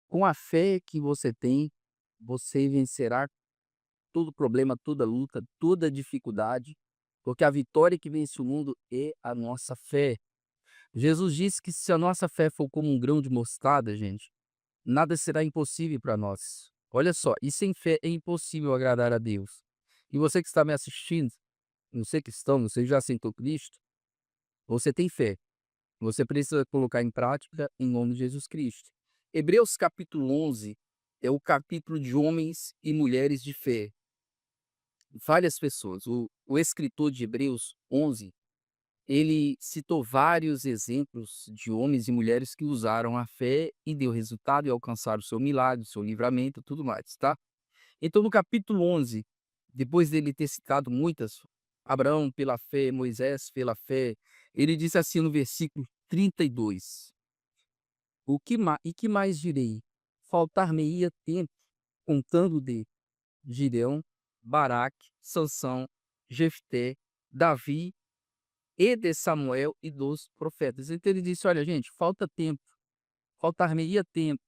Com a fé que você tem, você vencerá todo problema, toda luta, toda dificuldade, porque a vitória que vence o mundo é a nossa fé. Jesus disse que se a nossa fé for como um grão de mostarda, gente, nada será impossível para nós. Olha só, e sem fé é impossível agradar a Deus. E você que está me assistindo, você cristão, você já aceitou Cristo, você tem fé. Você precisa colocar em prática em nome de Jesus Cristo. Hebreus capítulo 11 é o capítulo de homens e mulheres de fé. Várias pessoas. O escritor de Hebreus 11, ele citou vários exemplos de homens e mulheres que usaram a fé e deu resultado e alcançaram o seu milagre, o seu livramento, tudo mais, tá? Então, no capítulo 11, depois dele ter citado muitas, Abraão pela fé, Moisés pela fé, ele diz assim no versículo 32: que mais direi? Faltar-me-ia tempo contando de Gideão, Baraque, Sansão, Jefté, Davi e de Samuel e dos profetas. Então ele disse: olha, gente, falta tempo, faltar-me-ia tempo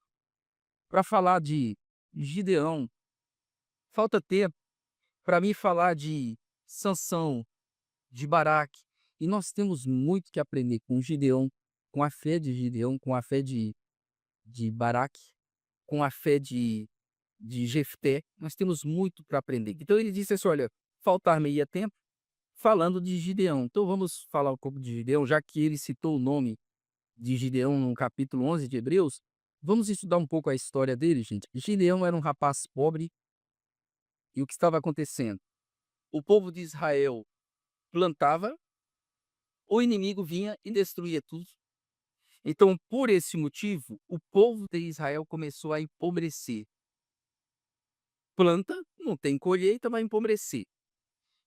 para falar de Gideão, falta tempo para mim falar de Sansão, de Baraque. E nós temos muito que aprender com Gideão, com a fé de Gideão, com a fé de Baraque, com a fé de Jefté. Nós temos muito para aprender. Então ele disse assim: olha, faltar-me-ia tempo falando de Gideão. Então vamos falar um pouco de Gideão, já que ele citou o nome de Gideão no capítulo 11 de Hebreus. Vamos estudar um pouco a história dele, gente. Gideão era um rapaz pobre e o que estava acontecendo? O povo de Israel plantava, o inimigo vinha e destruía tudo. Então, por esse motivo, o povo de Israel começou a empobrecer. Planta, não tem colheita, vai empobrecer.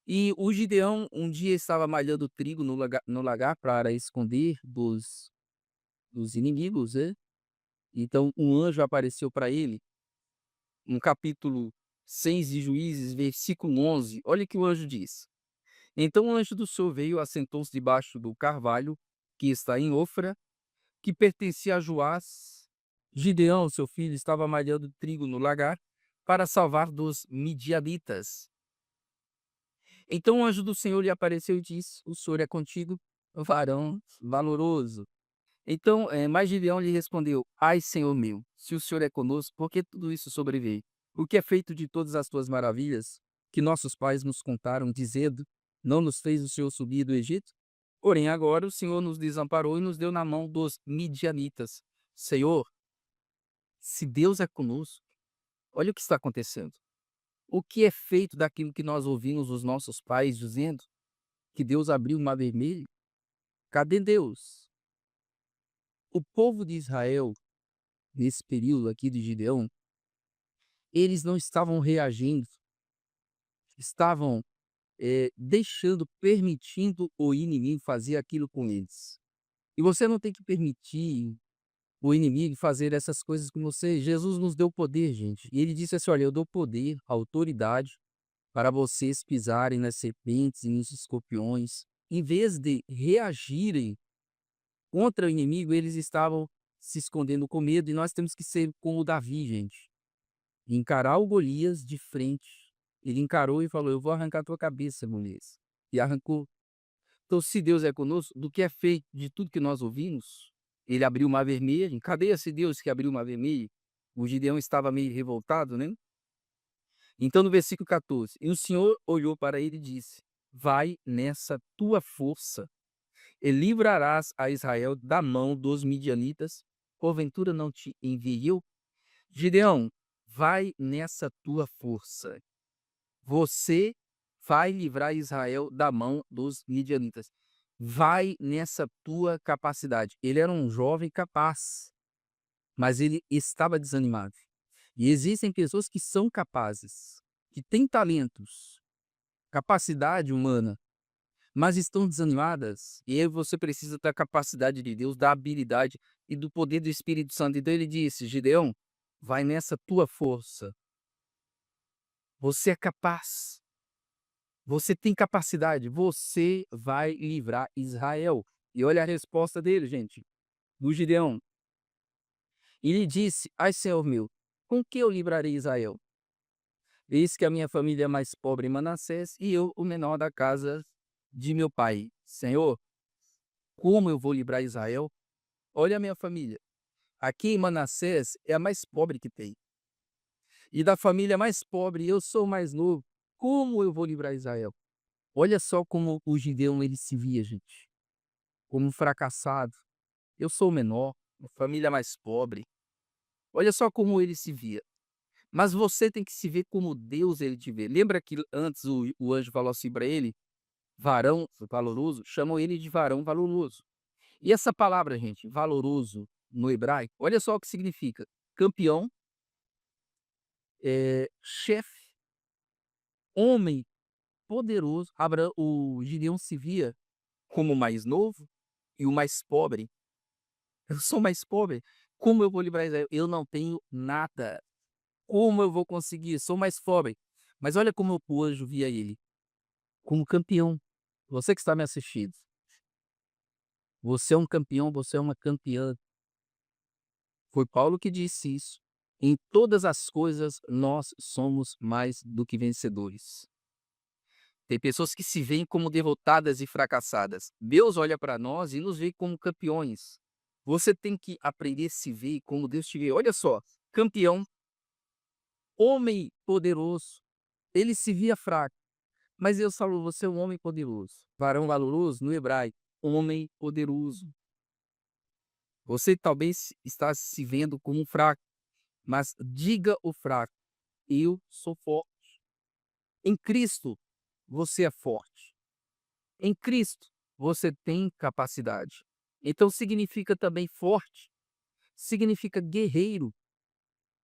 E o Gideão um dia estava malhando trigo no lagar para esconder dos inimigos, né. Então um anjo apareceu para ele, no capítulo 6 de Juízes, versículo 11, olha o que o anjo diz: "Então o anjo do Senhor veio, assentou-se debaixo do carvalho que está em Ofra, que pertencia a Joás. Gideão, seu filho, estava malhando trigo no lagar para salvar dos midianitas. Então o anjo do Senhor lhe apareceu e disse: O Senhor é contigo, varão valoroso. Então, mas Gideão lhe respondeu: Ai, Senhor meu, se o Senhor é conosco, por que tudo isso sobreveio? O que é feito de todas as tuas maravilhas, que nossos pais nos contaram, dizendo: Não nos fez o Senhor subir do Egito? Porém, agora o Senhor nos desamparou e nos deu na mão dos midianitas. Senhor, se Deus é conosco, olha o que está acontecendo. O que é feito daquilo que nós ouvimos os nossos pais dizendo? Que Deus abriu o mar vermelho? Cadê Deus? O povo de Israel, nesse período aqui de Gideão, eles não estavam reagindo, estavam deixando, permitindo o inimigo fazer aquilo com eles. E você não tem que permitir o inimigo fazer essas coisas com você. Jesus nos deu poder, gente. E ele disse assim: olha, eu dou poder, autoridade para vocês pisarem nas serpentes e nos escorpiões. Em vez de reagirem contra o inimigo, eles estavam se escondendo com medo, e nós temos que ser como o Davi, gente. Encarar o Golias de frente. Ele encarou e falou: "Eu vou arrancar tua cabeça, Golias". E arrancou. Então, se Deus é conosco, do que é feito de tudo que nós ouvimos, ele abriu o mar vermelho. Cadê esse Deus que abriu o mar vermelho? O Gideão estava meio revoltado, né? Então, no versículo 14: "E o Senhor olhou para ele e disse: Vai nessa tua força e livrarás a Israel da mão dos midianitas. Porventura não te enviei eu? Gideão, vai nessa tua força. Você vai livrar Israel da mão dos midianitas. Vai nessa tua capacidade." Ele era um jovem capaz, mas ele estava desanimado. E existem pessoas que são capazes, que têm talentos, capacidade humana, mas estão desanimadas. E aí você precisa da capacidade de Deus, da habilidade e do poder do Espírito Santo. Então ele disse: Gideão, vai nessa tua força. Você é capaz. Você tem capacidade. Você vai livrar Israel. E olha a resposta dele, gente, do Gideão. E lhe disse: Ai, Senhor meu, com que eu livrarei Israel? Eis que a minha família é mais pobre em Manassés, e eu o menor da casa de meu pai. Senhor, como eu vou livrar Israel? Olha a minha família. Aqui em Manassés é a mais pobre que tem. E da família mais pobre, eu sou o mais novo. Como eu vou livrar Israel? Olha só como o Gideão ele se via, gente, como um fracassado. Eu sou o menor, a família mais pobre. Olha só como ele se via. Mas você tem que se ver como Deus ele te vê. Lembra que antes o anjo falou assim para ele, varão valoroso, chamou ele de varão valoroso. E essa palavra, gente, valoroso no hebraico, olha só o que significa: campeão, chefe, homem poderoso. O Gideão se via como o mais novo e o mais pobre. Eu sou mais pobre. Como eu vou livrar Israel? Eu não tenho nada. Como eu vou conseguir? Sou mais pobre. Mas olha como o anjo via ele, como campeão. Você que está me assistindo, você é um campeão, você é uma campeã. Foi Paulo que disse isso. Em todas as coisas nós somos mais do que vencedores. Tem pessoas que se veem como derrotadas e fracassadas. Deus olha para nós e nos vê como campeões. Você tem que aprender a se ver como Deus te vê. Olha só, campeão, homem poderoso. Ele se via fraco, mas Deus falou: você é um homem poderoso. Varão valoroso, no hebraico, homem poderoso. Você talvez está se vendo como um fraco, mas diga o fraco: eu sou forte. Em Cristo, você é forte. Em Cristo, você tem capacidade. Então significa também forte, significa guerreiro.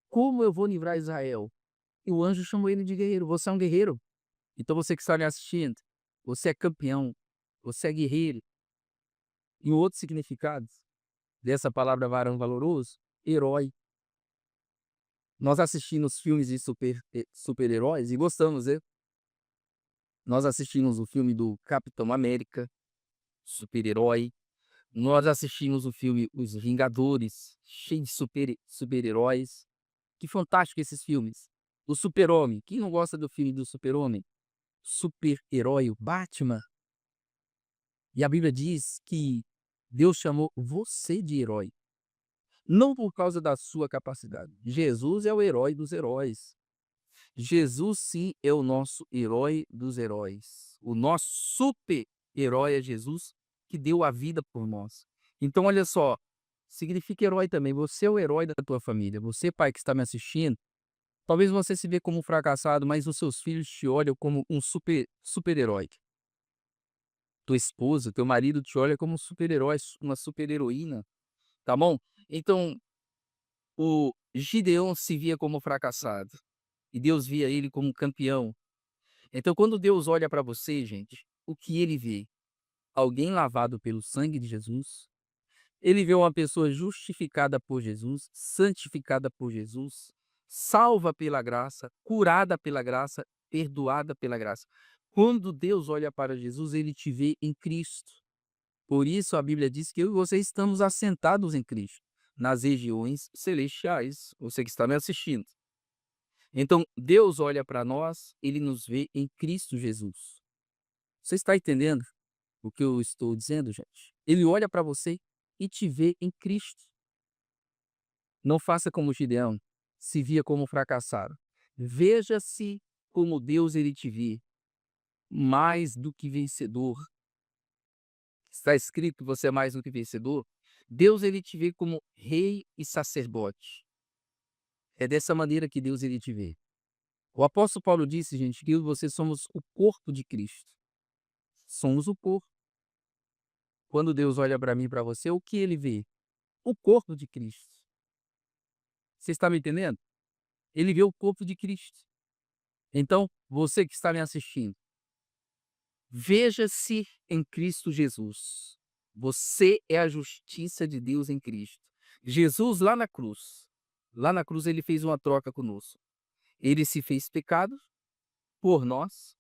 Como eu vou livrar Israel? E o anjo chamou ele de guerreiro. Você é um guerreiro? Então você que está me assistindo, você é campeão, você é guerreiro. E um outro significado dessa palavra varão valoroso, herói. Nós assistimos filmes de super-heróis e gostamos, né? Nós assistimos o filme do Capitão América, super-herói. Nós assistimos o filme Os Vingadores, cheio de super-heróis. Que fantástico esses filmes. O Super-Homem. Quem não gosta do filme do Super-Homem? Super-herói, o Batman. E a Bíblia diz que Deus chamou você de herói. Não por causa da sua capacidade. Jesus é o herói dos heróis. Jesus, sim, é o nosso herói dos heróis. O nosso super-herói é Jesus, que deu a vida por nós. Então, olha só, significa herói também. Você é o herói da tua família. Você, pai, que está me assistindo, talvez você se vê como um fracassado, mas os seus filhos te olham como um super-herói. Tua esposa, teu marido te olha como um super-herói, uma super-heroína, tá bom? Então, o Gideão se via como fracassado e Deus via ele como um campeão. Então, quando Deus olha para você, gente, o que ele vê? Alguém lavado pelo sangue de Jesus. Ele vê uma pessoa justificada por Jesus, santificada por Jesus, salva pela graça, curada pela graça, perdoada pela graça. Quando Deus olha para Jesus, ele te vê em Cristo. Por isso a Bíblia diz que eu e você estamos assentados em Cristo, nas regiões celestiais. Você que está me assistindo. Então, Deus olha para nós, ele nos vê em Cristo Jesus. Você está entendendo o que eu estou dizendo, gente? Ele olha para você e te vê em Cristo. Não faça como Gideão, se via como fracassado. Veja-se como Deus ele te vê, mais do que vencedor. Está escrito que você é mais do que vencedor. Deus ele te vê como rei e sacerdote. É dessa maneira que Deus ele te vê. O apóstolo Paulo disse, gente, que eu e você somos o corpo de Cristo. Somos o corpo. Quando Deus olha para mim e para você, o que ele vê? O corpo de Cristo. Você está me entendendo? Ele vê o corpo de Cristo. Então, você que está me assistindo, veja-se em Cristo Jesus. Você é a justiça de Deus em Cristo. Jesus lá na cruz ele fez uma troca conosco. Ele se fez pecado por nós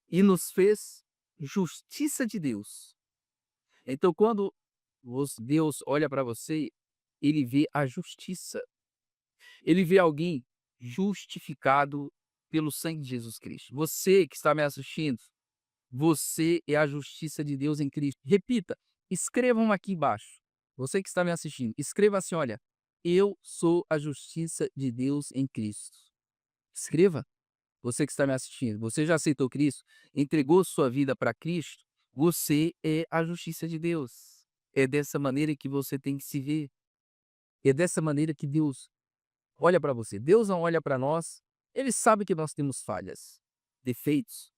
e nos fez justiça de Deus. Então, quando Deus olha para você, ele vê a justiça. Ele vê alguém justificado pelo sangue de Jesus Cristo. Você que está me assistindo, você é a justiça de Deus em Cristo. Repita, escrevam aqui embaixo. Você que está me assistindo, escreva assim: olha, eu sou a justiça de Deus em Cristo. Escreva. Você que está me assistindo, você já aceitou Cristo? Entregou sua vida para Cristo? Você é a justiça de Deus. É dessa maneira que você tem que se ver. É dessa maneira que Deus olha para você. Deus não olha para nós, ele sabe que nós temos falhas, defeitos,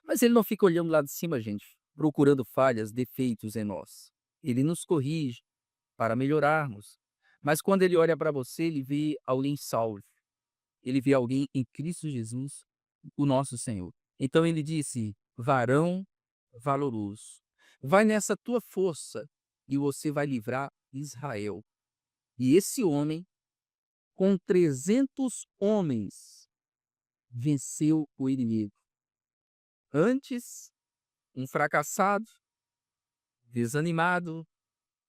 mas ele não fica olhando lá de cima, gente, procurando falhas, defeitos em nós. Ele nos corrige para melhorarmos. Mas quando ele olha para você, ele vê alguém salvo. Ele vê alguém em Cristo Jesus, o nosso Senhor. Então ele disse: varão valoroso, vai nessa tua força e você vai livrar Israel. E esse homem, com 300 homens, venceu o inimigo. Antes, um fracassado, desanimado,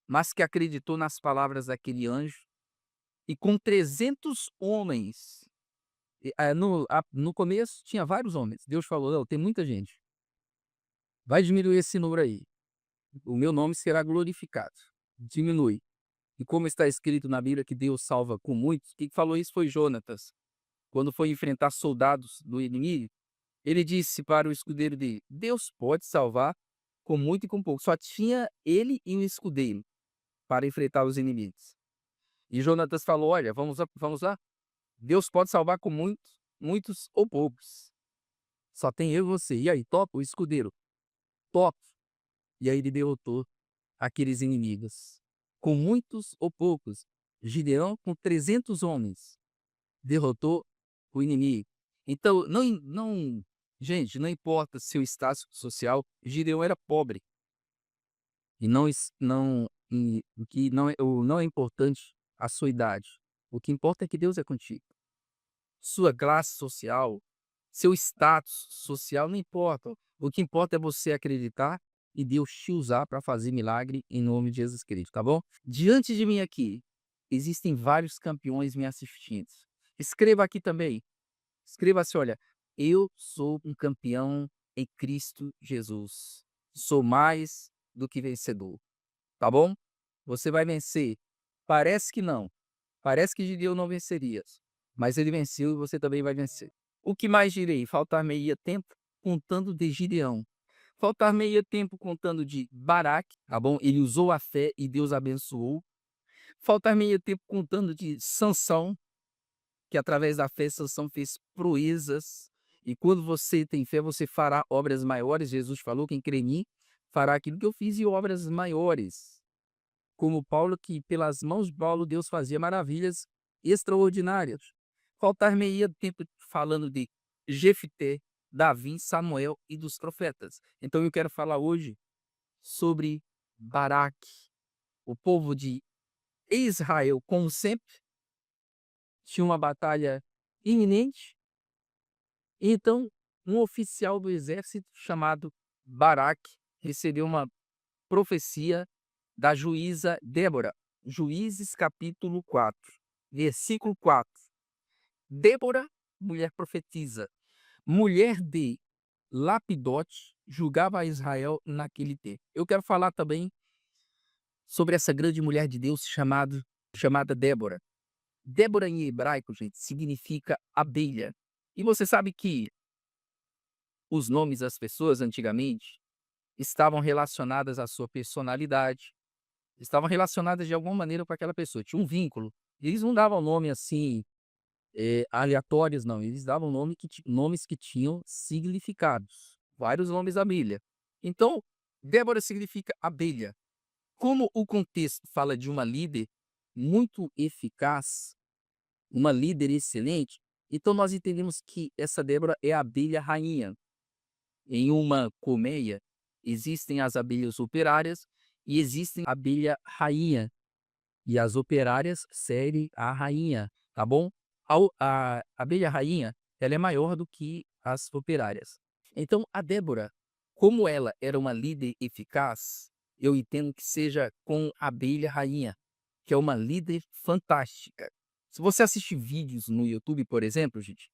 mas que acreditou nas palavras daquele anjo, e com 300 homens, no começo tinha vários homens, Deus falou: não, tem muita gente, vai diminuir esse número aí, o meu nome será glorificado, diminui. E como está escrito na Bíblia que Deus salva com muitos, quem falou isso foi Jonatas, quando foi enfrentar soldados do inimigo. Ele disse para o escudeiro dele: Deus pode salvar com muito e com pouco. Só tinha ele e o escudeiro para enfrentar os inimigos. E Jonatas falou: olha, vamos lá, vamos lá. Deus pode salvar com muitos, muitos ou poucos. Só tem eu e você. E aí, topa? O escudeiro, top. E aí ele derrotou aqueles inimigos. Com muitos ou poucos. Gideão, com 300 homens, derrotou o inimigo. Então, gente, não importa seu status social, Gideão era pobre. E não, o que não é importante a sua idade. O que importa é que Deus é contigo. Sua classe social, seu status social, não importa. O que importa é você acreditar e Deus te usar para fazer milagre em nome de Jesus Cristo, tá bom? Diante de mim aqui, existem vários campeões me assistindo. Escreva aqui também. Escreva assim: olha, eu sou um campeão em Cristo Jesus. Sou mais do que vencedor. Tá bom? Você vai vencer. Parece que não. Parece que Gideão não venceria. Mas ele venceu e você também vai vencer. O que mais direi? Faltar-me-ia tempo contando de Gideão. Faltar-me-ia tempo contando de Baraque, tá bom? Ele usou a fé e Deus abençoou. Faltar-me-ia tempo contando de Sansão, que através da fé Sansão fez proezas. E quando você tem fé, você fará obras maiores. Jesus falou: quem crê em mim fará aquilo que eu fiz e obras maiores. Como Paulo, que pelas mãos de Paulo Deus fazia maravilhas extraordinárias. Faltar-me-ia tempo falando de Jefté, Davi, Samuel e dos profetas. Então eu quero falar hoje sobre Baraque. O povo de Israel, como sempre, tinha uma batalha iminente. Então, um oficial do exército chamado Baraque recebeu uma profecia da juíza Débora. Juízes capítulo 4, versículo 4. Débora, mulher profetiza, mulher de Lapidote, julgava a Israel naquele tempo. Eu quero falar também sobre essa grande mulher de Deus chamada Débora. Débora em hebraico, gente, significa abelha. E você sabe que os nomes das pessoas antigamente estavam relacionadas à sua personalidade, estavam relacionadas de alguma maneira com aquela pessoa, tinha um vínculo. Eles não davam nome assim, aleatórios, não. Eles davam nomes que tinham significados, vários nomes da Bíblia. Então, Débora significa abelha. Como o contexto fala de uma líder muito eficaz, uma líder excelente, então nós entendemos que essa Débora é a abelha rainha. Em uma colmeia, existem as abelhas operárias e existem a abelha rainha. E as operárias servem a rainha, tá bom? A abelha rainha, ela é maior do que as operárias. Então, a Débora, como ela era uma líder eficaz, eu entendo que seja com a abelha rainha. que é uma líder fantástica. Se você assistir vídeos no YouTube, por exemplo, gente,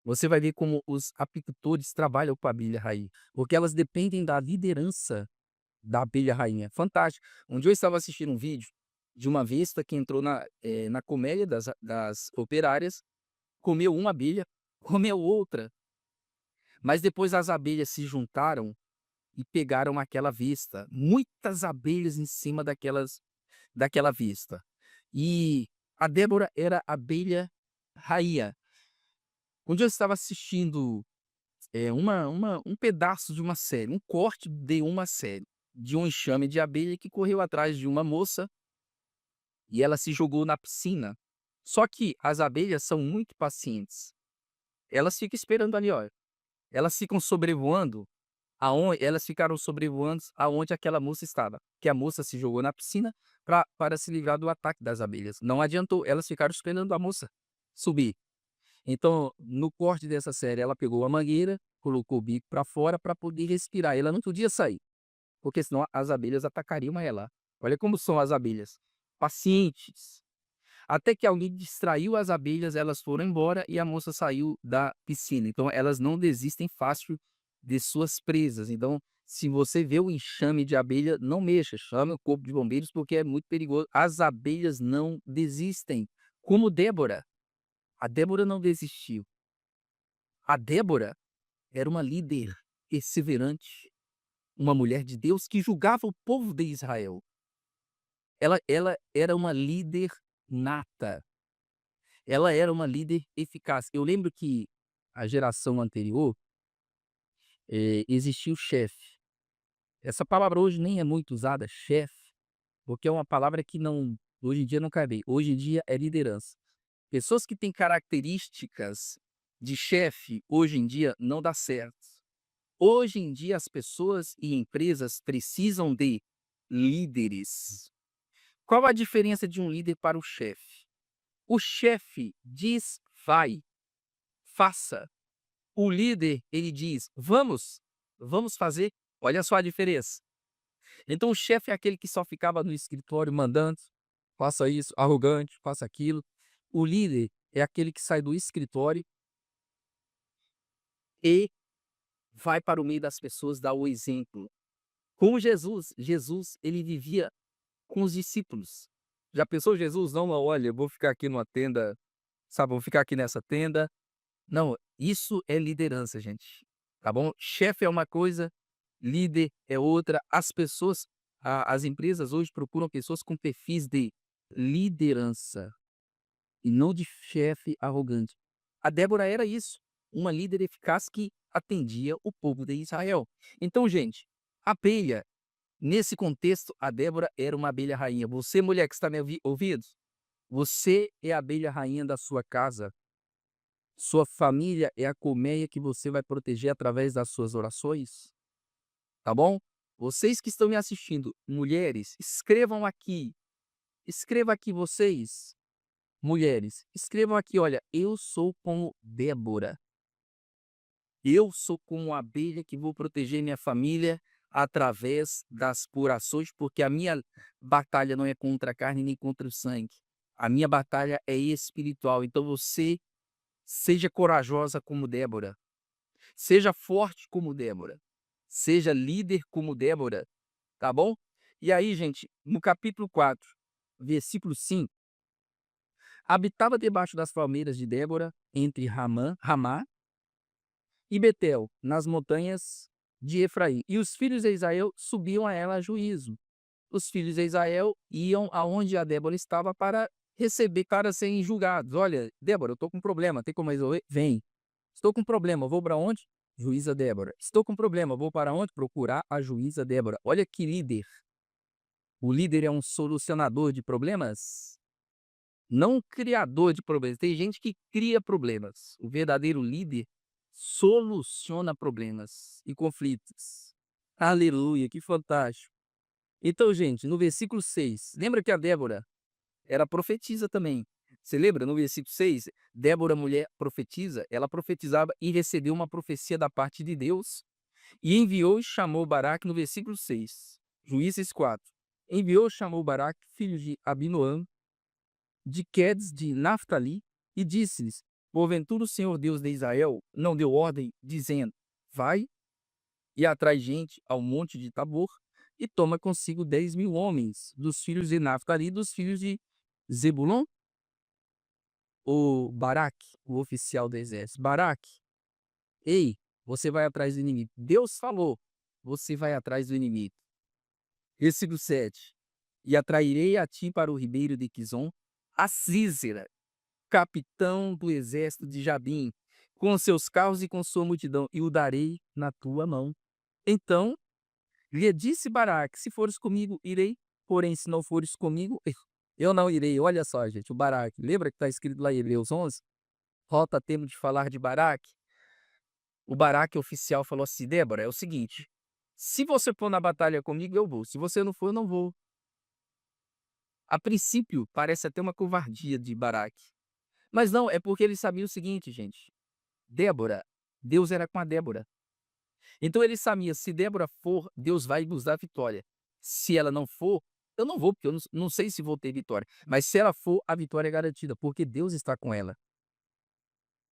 você vai ver como os apicultores trabalham com a abelha rainha, porque elas dependem da liderança da abelha rainha. Fantástico. Um dia eu estava assistindo um vídeo de uma vespa que entrou na colmeia das operárias, comeu uma abelha, comeu outra, mas depois as abelhas se juntaram e pegaram aquela vespa. Muitas abelhas em cima daquela vespa. E a Débora era a abelha rainha. Um dia eu estava assistindo um pedaço de uma série, um corte de uma série, de um enxame de abelha que correu atrás de uma moça e ela se jogou na piscina. Só que as abelhas são muito pacientes. Elas ficam esperando ali, ó. Elas ficam sobrevoando aonde elas ficaram sobrevoando aonde aquela moça estava, que a moça se jogou na piscina para se livrar do ataque das abelhas. Não adiantou, elas ficaram esperando a moça subir. Então, no corte dessa série, ela pegou a mangueira, colocou o bico para fora para poder respirar. Ela não podia sair, porque senão as abelhas atacariam ela. Olha como são as abelhas, pacientes. Até que alguém distraiu as abelhas, elas foram embora e a moça saiu da piscina. Então, elas não desistem fácil de suas presas. Então, se você vê o enxame de abelha, não mexa, chame o corpo de bombeiros porque é muito perigoso. As abelhas não desistem, como Débora. A Débora não desistiu. A Débora era uma líder perseverante, uma mulher de Deus que julgava o povo de Israel. Ela era uma líder nata. Ela era uma líder eficaz. Eu lembro que a geração anterior, existia o chefe. Essa palavra hoje nem é muito usada, chefe, porque é uma palavra que não hoje em dia não cai bem. Hoje em dia é liderança. Pessoas que têm características de chefe, hoje em dia não dá certo. Hoje em dia as pessoas e empresas precisam de líderes. Qual a diferença de um líder para o chefe? O chefe diz: "Vai, faça". O líder, ele diz: vamos fazer". Olha só a diferença. Então o chefe é aquele que só ficava no escritório mandando: "Faça isso", arrogante, "faça aquilo". O líder é aquele que sai do escritório e vai para o meio das pessoas dar o exemplo. Como Jesus ele vivia com os discípulos. Já pensou Jesus: "Não, não, olha, eu vou ficar aqui numa tenda, sabe, vou ficar aqui nessa tenda". Não, isso é liderança, gente, tá bom? Chefe é uma coisa, líder é outra. As empresas hoje procuram pessoas com perfis de liderança e não de chefe arrogante. A Débora era isso, uma líder eficaz que atendia o povo de Israel. Então, gente, abelha, nesse contexto, a Débora era uma abelha rainha. Você, mulher que está me ouvindo, você é a abelha rainha da sua casa. Sua família é a colmeia que você vai proteger através das suas orações, tá bom? Vocês que estão me assistindo, mulheres, escreva aqui vocês, mulheres, escrevam aqui, olha, eu sou como Débora, eu sou como a abelha que vou proteger minha família através das orações, porque a minha batalha não é contra a carne nem contra o sangue, a minha batalha é espiritual, então você seja corajosa como Débora. Seja forte como Débora. Seja líder como Débora, tá bom? E aí, gente, no capítulo 4, versículo 5, habitava debaixo das palmeiras de Débora, entre Ramá e Betel, nas montanhas de Efraim. E os filhos de Israel subiam a ela a juízo. Os filhos de Israel iam aonde a Débora estava para serem julgados. Olha, Débora, eu estou com um problema, tem como resolver? Vem. Estou com um problema, vou para onde? Juíza Débora. Estou com um problema, vou para onde? Procurar a juíza Débora. Olha que líder. O líder é um solucionador de problemas, não um criador de problemas. Tem gente que cria problemas. O verdadeiro líder soluciona problemas e conflitos. Aleluia, que fantástico. Então, gente, no versículo 6, lembra que a Débora era profetisa também. Você lembra no versículo 6? Débora, mulher profetiza, ela profetizava e recebeu uma profecia da parte de Deus e enviou e chamou Baraque no versículo 6. Juízes 4. Enviou e chamou Baraque, filho de Abinoam, de Quedes de Naftali, e disse-lhes: porventura o Senhor Deus de Israel não deu ordem, dizendo: vai e atrai gente ao monte de Tabor, e toma consigo 10.000 homens dos filhos de Naftali e dos filhos de Zebulon? O Baraque, o oficial do exército: Baraque, ei, você vai atrás do inimigo. Deus falou, você vai atrás do inimigo. Versículo 7. E atrairei a ti para o ribeiro de Quizon a Sísera, capitão do exército de Jabim, com seus carros e com sua multidão, e o darei na tua mão. Então lhe disse Baraque: se fores comigo, irei, porém se não fores comigo, eu não irei. Olha só, gente, o Baraque, lembra que está escrito lá em Hebreus 11? Rota temos de falar de Baraque. O Baraque oficial falou assim: Débora, é o seguinte, se você for na batalha comigo, eu vou. Se você não for, eu não vou. A princípio, parece até uma covardia de Baraque. Mas não, é porque ele sabia o seguinte, gente. Débora, Deus era com a Débora. Então ele sabia, se Débora for, Deus vai nos dar vitória. Se ela não for, eu não vou, porque eu não sei se vou ter vitória. Mas se ela for, a vitória é garantida, porque Deus está com ela.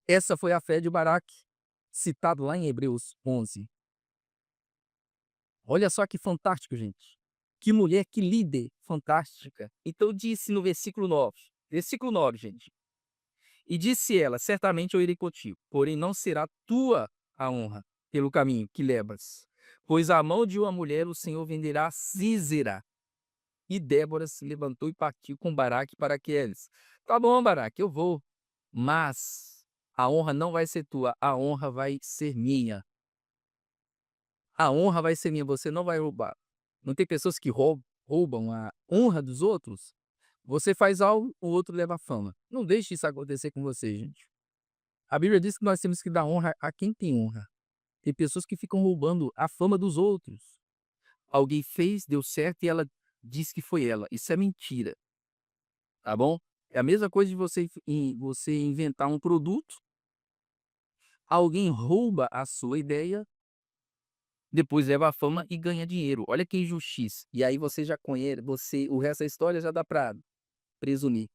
Essa foi a fé de Baraque, citado lá em Hebreus 11. Olha só que fantástico, gente. Que mulher, que líder fantástica. Então disse no versículo 9. Versículo 9, gente. E disse ela: certamente eu irei contigo, porém não será tua a honra pelo caminho que levas. Pois a mão de uma mulher o Senhor venderá a Sísera. E Débora se levantou e partiu com Baraque para Quedes. Tá bom, Baraque, eu vou. Mas a honra não vai ser tua, a honra vai ser minha. A honra vai ser minha, você não vai roubar. Não tem pessoas que roubam a honra dos outros? Você faz algo, o outro leva a fama. Não deixe isso acontecer com você, gente. A Bíblia diz que nós temos que dar honra a quem tem honra. Tem pessoas que ficam roubando a fama dos outros. Alguém fez, deu certo e ela diz que foi ela. Isso é mentira, tá bom? É a mesma coisa de você inventar um produto, alguém rouba a sua ideia, depois leva a fama e ganha dinheiro. Olha que injustiça. E aí você já conhece, o resto da história já dá para presumir.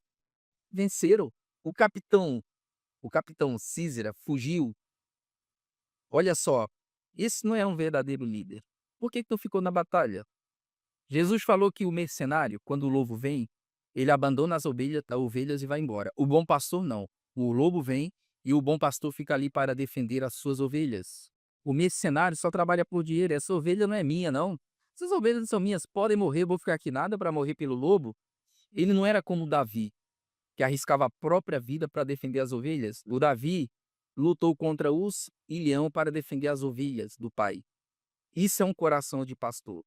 Venceram. O capitão, o capitão Císera fugiu. Olha só, esse não é um verdadeiro líder. Por que que não ficou na batalha? Jesus falou que o mercenário, quando o lobo vem, ele abandona as ovelhas e vai embora. O bom pastor não. O lobo vem e o bom pastor fica ali para defender as suas ovelhas. O mercenário só trabalha por dinheiro. Essa ovelha não é minha, não. Essas ovelhas não são minhas, podem morrer, eu vou ficar aqui nada para morrer pelo lobo. Ele não era como Davi, que arriscava a própria vida para defender as ovelhas. O Davi lutou contra os e leão para defender as ovelhas do pai. Isso é um coração de pastor.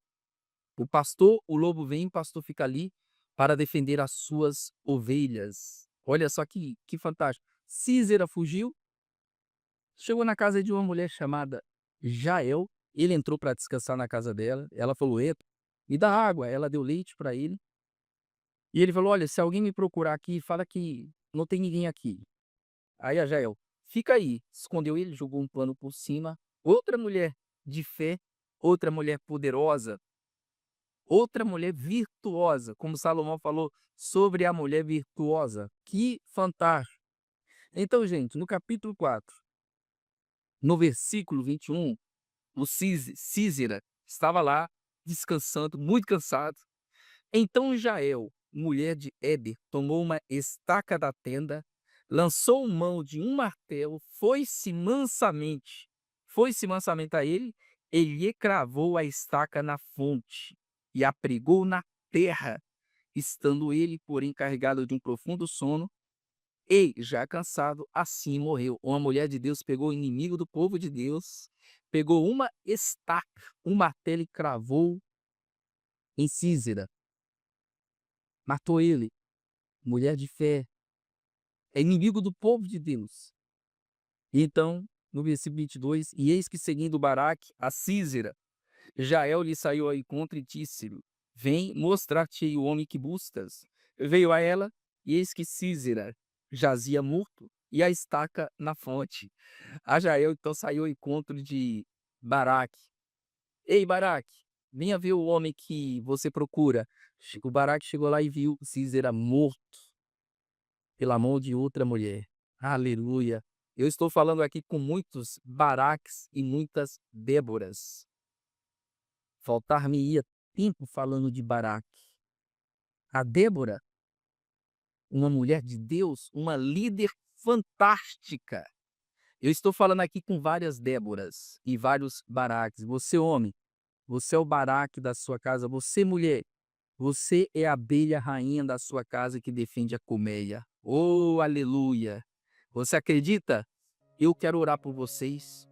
O pastor, o lobo vem, o pastor fica ali para defender as suas ovelhas. Olha só que fantástico. Císera fugiu, chegou na casa de uma mulher chamada Jael. Ele entrou para descansar na casa dela. Ela falou: entra, me dá água. Ela deu leite para ele. E ele falou: olha, se alguém me procurar aqui, fala que não tem ninguém aqui. Aí a Jael: fica aí. Escondeu ele, jogou um pano por cima. Outra mulher de fé, outra mulher poderosa, outra mulher virtuosa, como Salomão falou sobre a mulher virtuosa. Que fantástico. Então, gente, no capítulo 4, no versículo 21, o Sísera estava lá descansando, muito cansado. Então Jael, mulher de Éber, tomou uma estaca da tenda, lançou mão de um martelo, foi-se mansamente a ele, e lhe cravou a estaca na fonte e a pregou na terra, estando ele, porém, carregado de um profundo sono, e, já cansado, assim morreu. Uma mulher de Deus pegou o inimigo do povo de Deus, pegou uma estaca, um martelo e cravou em Sísera. Matou ele. Mulher de fé. É inimigo do povo de Deus. Então, no versículo 22, e eis que seguindo Baraque, a Sísera, Jael lhe saiu ao encontro e disse-lhe: vem mostrar-te o homem que buscas. Veio a ela, e eis que Sísera jazia morto, e a estaca na fonte. A Jael então saiu ao encontro de Baraque. Ei, Baraque, venha ver o homem que você procura. O Baraque chegou lá e viu Sísera morto. pela mão de outra mulher. Aleluia. Eu estou falando aqui com muitos Baraques e muitas Déboras. Faltar-me-ia tempo falando de Baraque. A Débora, uma mulher de Deus, uma líder fantástica. Eu estou falando aqui com várias Déboras e vários Baraques. Você, homem, você é o Baraque da sua casa. Você, mulher, você é a abelha rainha da sua casa que defende a colmeia. Oh, aleluia! Você acredita? Eu quero orar por vocês,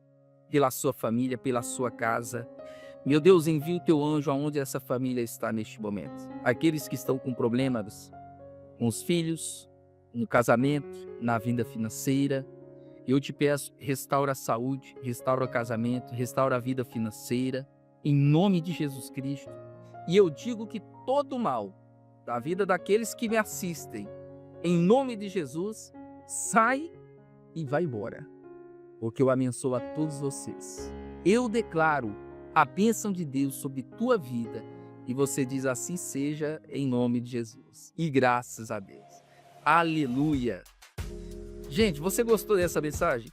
pela sua família, pela sua casa. Meu Deus, envie o teu anjo aonde essa família está neste momento. Aqueles que estão com problemas com os filhos, no casamento, na vida financeira. Eu te peço, restaura a saúde, restaura o casamento, restaura a vida financeira, em nome de Jesus Cristo. E eu digo que todo mal da vida daqueles que me assistem, em nome de Jesus, sai e vai embora. Porque eu abençoo a todos vocês. Eu declaro a bênção de Deus sobre tua vida e você diz assim seja em nome de Jesus. E graças a Deus. Aleluia. Gente, você gostou dessa mensagem?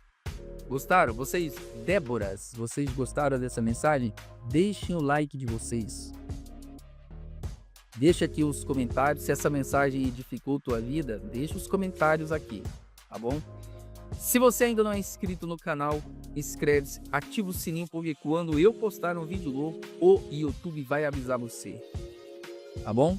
Gostaram? Vocês, Déboras, vocês gostaram dessa mensagem? Deixem o like de vocês. Deixa aqui os comentários. Se essa mensagem edificou tua vida, deixa os comentários aqui, tá bom? Se você ainda não é inscrito no canal, inscreve-se, ativa o sininho, porque quando eu postar um vídeo novo, o YouTube vai avisar você, tá bom?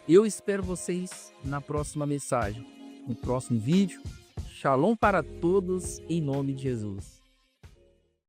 Eu espero vocês na próxima mensagem, no próximo vídeo. Shalom para todos, em nome de Jesus.